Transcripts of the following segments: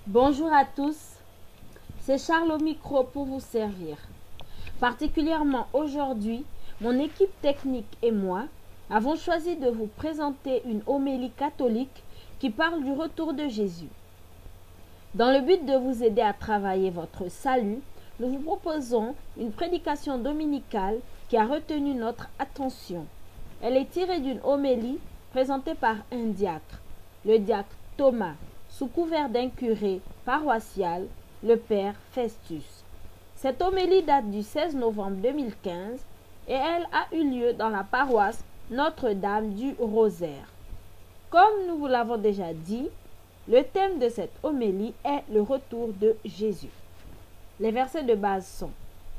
Bonjour à tous, c'est Charles au micro pour vous servir. Particulièrement aujourd'hui, mon équipe technique et moi avons choisi de vous présenter une homélie catholique qui parle du retour de Jésus. Dans le but de vous aider à travailler votre salut, nous vous proposons une prédication dominicale qui a retenu notre attention. Elle est tirée d'une homélie présentée par un diacre, le diacre Thomas, sous couvert d'un curé paroissial, le père Festus. Cette homélie date du 16 novembre 2015 et elle a eu lieu dans la paroisse Notre-Dame du Rosaire. Comme nous vous l'avons déjà dit, le thème de cette homélie est le retour de Jésus. Les versets de base sont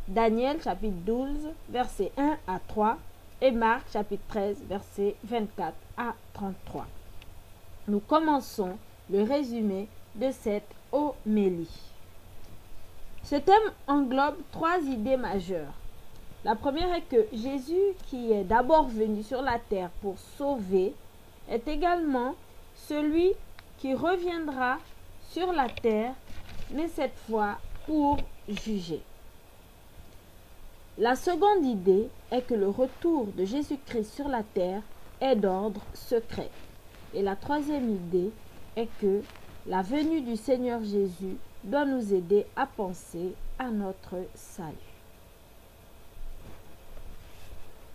Daniel chapitre 12, versets 1 à 3 et Marc chapitre 13, versets 24 à 33. Nous commençons le résumé de cette homélie. Ce thème englobe 3 idées majeures. La première est que Jésus, qui est d'abord venu sur la terre pour sauver, est également celui qui reviendra sur la terre, mais cette fois pour juger. La seconde idée est que le retour de Jésus-Christ sur la terre est d'ordre secret. Et la troisième idée est que la venue du Seigneur Jésus doit nous aider à penser à notre salut.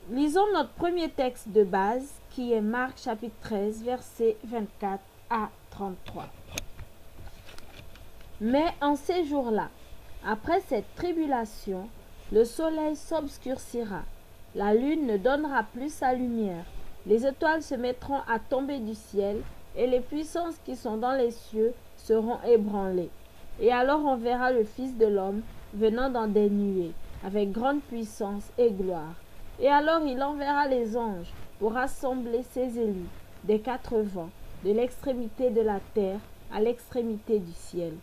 Lisons notre premier texte de base qui est Marc chapitre 13, versets 24 à 33. Mais en ces jours-là, après cette tribulation, le soleil s'obscurcira, la lune ne donnera plus sa lumière, les étoiles se mettront à tomber du ciel, et les puissances qui sont dans les cieux seront ébranlées. Et alors on verra le Fils de l'homme venant dans des nuées, avec grande puissance et gloire. Et alors il enverra les anges pour rassembler ses élus des 4 vents, de l'extrémité de la terre à l'extrémité du ciel.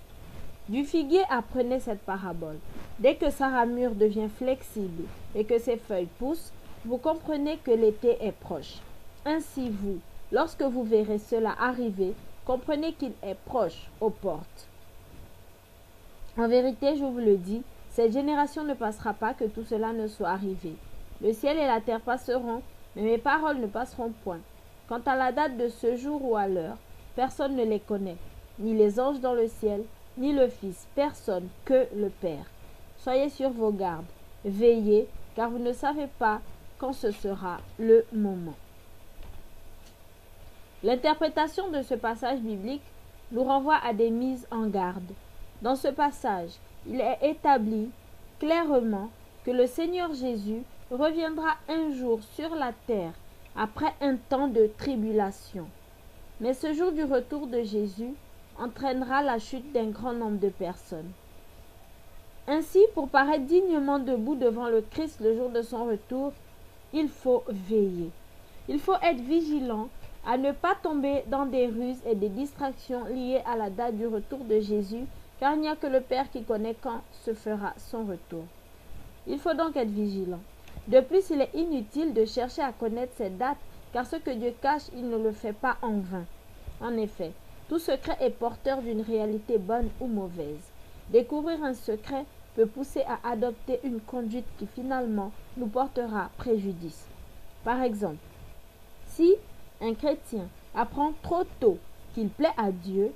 Du figuier apprenez cette parabole. Dès que sa ramure devient flexible et que ses feuilles poussent, vous comprenez que l'été est proche. Ainsi vous, lorsque vous verrez cela arriver, comprenez qu'il est proche aux portes. En vérité, je vous le dis, cette génération ne passera pas que tout cela ne soit arrivé. Le ciel et la terre passeront, mais mes paroles ne passeront point. Quant à la date de ce jour ou à l'heure, personne ne les connaît, ni les anges dans le ciel, ni le Fils, personne que le Père. Soyez sur vos gardes, veillez, car vous ne savez pas quand ce sera le moment. L'interprétation de ce passage biblique nous renvoie à des mises en garde. Dans ce passage, il est établi clairement que le Seigneur Jésus reviendra un jour sur la terre après un temps de tribulation. Mais ce jour du retour de Jésus entraînera la chute d'un grand nombre de personnes. Ainsi, pour paraître dignement debout devant le Christ le jour de son retour, il faut veiller. Il faut être vigilant à ne pas tomber dans des ruses et des distractions liées à la date du retour de Jésus, car il n'y a que le Père qui connaît quand se fera son retour. Il faut donc être vigilant. De plus, il est inutile de chercher à connaître cette date, car ce que Dieu cache, il ne le fait pas en vain. En effet, tout secret est porteur d'une réalité bonne ou mauvaise. Découvrir un secret peut pousser à adopter une conduite qui finalement nous portera préjudice. Par exemple, si un chrétien apprend trop tôt qu'il plaît à Dieu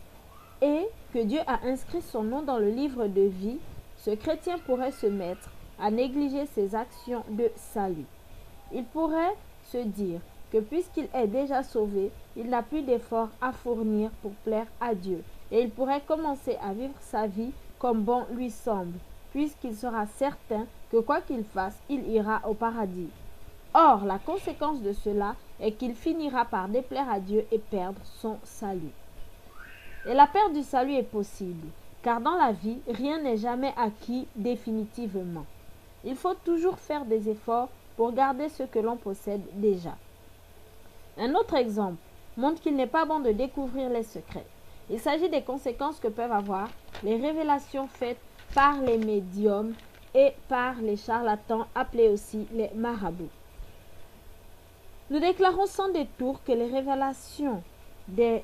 et que Dieu a inscrit son nom dans le livre de vie, ce chrétien pourrait se mettre à négliger ses actions de salut. Il pourrait se dire que puisqu'il est déjà sauvé, il n'a plus d'efforts à fournir pour plaire à Dieu, et il pourrait commencer à vivre sa vie comme bon lui semble, puisqu'il sera certain que quoi qu'il fasse, il ira au paradis. Or, la conséquence de cela est qu'il finira par déplaire à Dieu et perdre son salut. Et la perte du salut est possible, car dans la vie, rien n'est jamais acquis définitivement. Il faut toujours faire des efforts pour garder ce que l'on possède déjà. Un autre exemple montre qu'il n'est pas bon de découvrir les secrets. Il s'agit des conséquences que peuvent avoir les révélations faites par les médiums et par les charlatans, appelés aussi les marabouts. Nous déclarons sans détour que les révélations des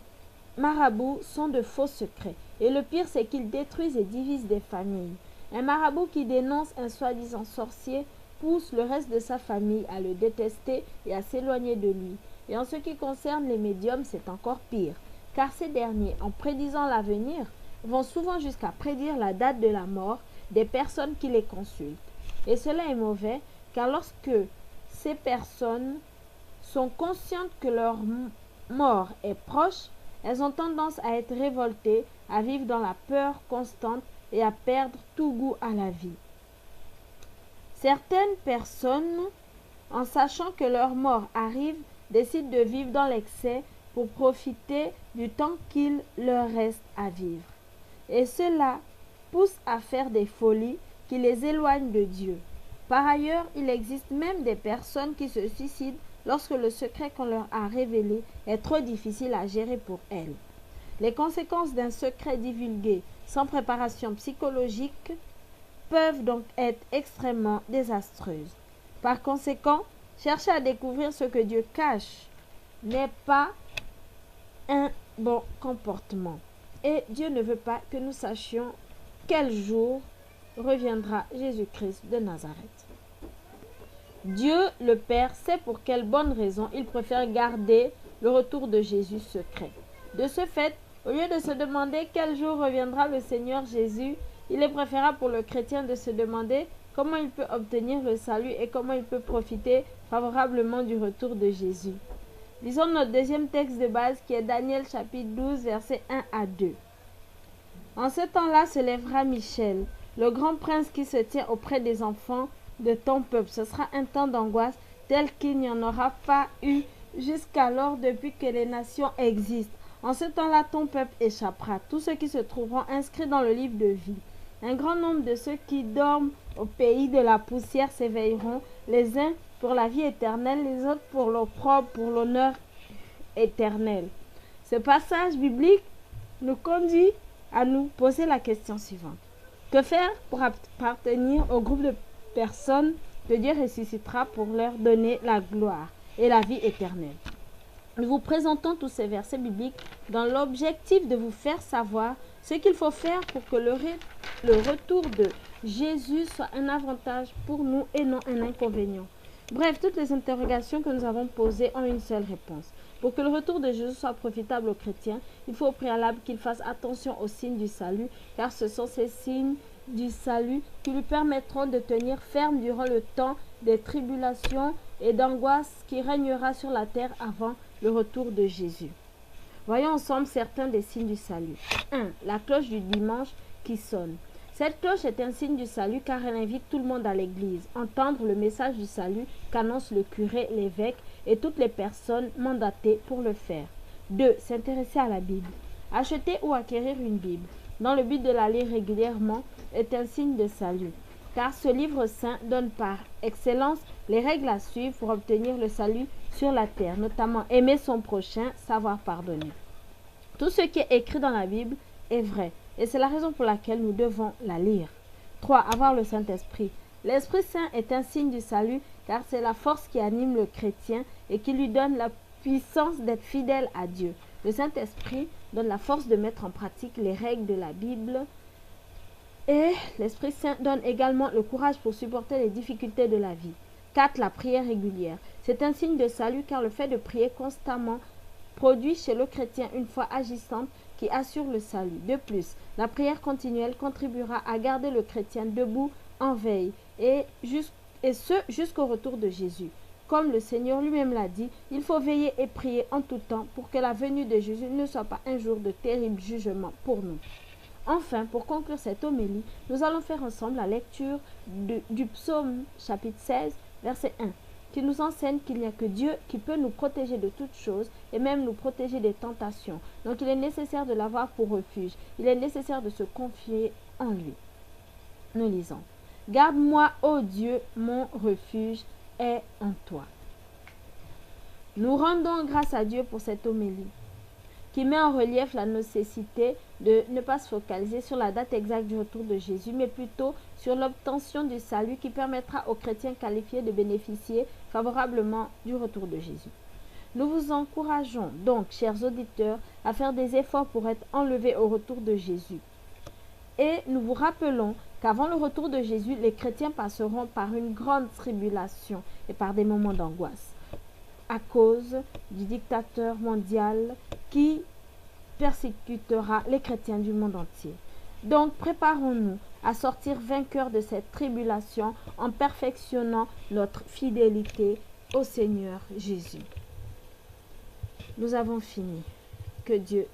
marabouts sont de faux secrets. Et le pire, c'est qu'ils détruisent et divisent des familles. Un marabout qui dénonce un soi-disant sorcier pousse le reste de sa famille à le détester et à s'éloigner de lui. Et en ce qui concerne les médiums, c'est encore pire, car ces derniers, en prédisant l'avenir, vont souvent jusqu'à prédire la date de la mort des personnes qui les consultent. Et cela est mauvais, car lorsque ces personnes sont conscientes que leur mort est proche, elles ont tendance à être révoltées, à vivre dans la peur constante et à perdre tout goût à la vie. Certaines personnes, en sachant que leur mort arrive, décident de vivre dans l'excès pour profiter du temps qu'il leur reste à vivre. Et cela pousse à faire des folies qui les éloignent de Dieu. Par ailleurs, il existe même des personnes qui se suicident lorsque le secret qu'on leur a révélé est trop difficile à gérer pour elles. Les conséquences d'un secret divulgué sans préparation psychologique peuvent donc être extrêmement désastreuses. Par conséquent, chercher à découvrir ce que Dieu cache n'est pas un bon comportement. Et Dieu ne veut pas que nous sachions quel jour reviendra Jésus-Christ de Nazareth. Dieu, le Père, sait pour quelle bonne raison il préfère garder le retour de Jésus secret. De ce fait, au lieu de se demander quel jour reviendra le Seigneur Jésus, il est préférable pour le chrétien de se demander comment il peut obtenir le salut et comment il peut profiter favorablement du retour de Jésus. Lisons notre deuxième texte de base qui est Daniel chapitre 12, versets 1 à 2. En ce temps-là se lèvera Michel, le grand prince qui se tient auprès des enfants de ton peuple. Ce sera un temps d'angoisse tel qu'il n'y en aura pas eu jusqu'alors depuis que les nations existent. En ce temps-là, ton peuple échappera, tous ceux qui se trouveront inscrits dans le livre de vie. Un grand nombre de ceux qui dorment au pays de la poussière s'éveilleront, les uns pour la vie éternelle, les autres pour l'opprobre, pour l'honneur éternel. Ce passage biblique nous conduit à nous poser la question suivante. Que faire pour appartenir au groupe de personnes que Dieu ressuscitera pour leur donner la gloire et la vie éternelle? Nous vous présentons tous ces versets bibliques dans l'objectif de vous faire savoir ce qu'il faut faire pour que le retour de Jésus soit un avantage pour nous et non un inconvénient. Bref, toutes les interrogations que nous avons posées ont une seule réponse. Pour que le retour de Jésus soit profitable aux chrétiens, il faut au préalable qu'ils fassent attention aux signes du salut, car ce sont ces signes du salut qui lui permettront de tenir ferme durant le temps des tribulations et d'angoisse qui régnera sur la terre avant le retour de Jésus. Voyons ensemble certains des signes du salut. 1. La cloche du dimanche qui sonne. Cette cloche est un signe du salut car elle invite tout le monde à l'église, entendre le message du salut qu'annonce le curé, l'évêque et toutes les personnes mandatées pour le faire. 2. S'intéresser à la Bible. Acheter ou acquérir une Bible, dans le but de la lire régulièrement, est un signe de salut, car ce livre saint donne par excellence les règles à suivre pour obtenir le salut sur la terre, notamment aimer son prochain, savoir pardonner. Tout ce qui est écrit dans la Bible est vrai, et c'est la raison pour laquelle nous devons la lire. 3. Avoir le Saint-Esprit. L'Esprit Saint est un signe du salut, car c'est la force qui anime le chrétien et qui lui donne la puissance d'être fidèle à Dieu. Le Saint-Esprit donne la force de mettre en pratique les règles de la Bible. Et l'Esprit Saint donne également le courage pour supporter les difficultés de la vie. 4. La prière régulière. C'est un signe de salut car le fait de prier constamment produit chez le chrétien une foi agissante qui assure le salut. De plus, la prière continuelle contribuera à garder le chrétien debout en veille et ce jusqu'au retour de Jésus. Comme le Seigneur lui-même l'a dit, il faut veiller et prier en tout temps pour que la venue de Jésus ne soit pas un jour de terrible jugement pour nous. Enfin, pour conclure cette homélie, nous allons faire ensemble la lecture du psaume chapitre 16, verset 1, qui nous enseigne qu'il n'y a que Dieu qui peut nous protéger de toutes choses et même nous protéger des tentations. Donc il est nécessaire de l'avoir pour refuge. Il est nécessaire de se confier en lui. Nous lisons. Garde-moi, ô Dieu, mon refuge est en toi. Nous rendons grâce à Dieu pour cette homélie qui met en relief la nécessité de ne pas se focaliser sur la date exacte du retour de Jésus, mais plutôt sur l'obtention du salut qui permettra aux chrétiens qualifiés de bénéficier favorablement du retour de Jésus. Nous vous encourageons donc, chers auditeurs, à faire des efforts pour être enlevés au retour de Jésus. Et nous vous rappelons qu'avant le retour de Jésus, les chrétiens passeront par une grande tribulation et par des moments d'angoisse à cause du dictateur mondial qui persécutera les chrétiens du monde entier. Donc, préparons-nous à sortir vainqueurs de cette tribulation en perfectionnant notre fidélité au Seigneur Jésus. Nous avons fini. Que Dieu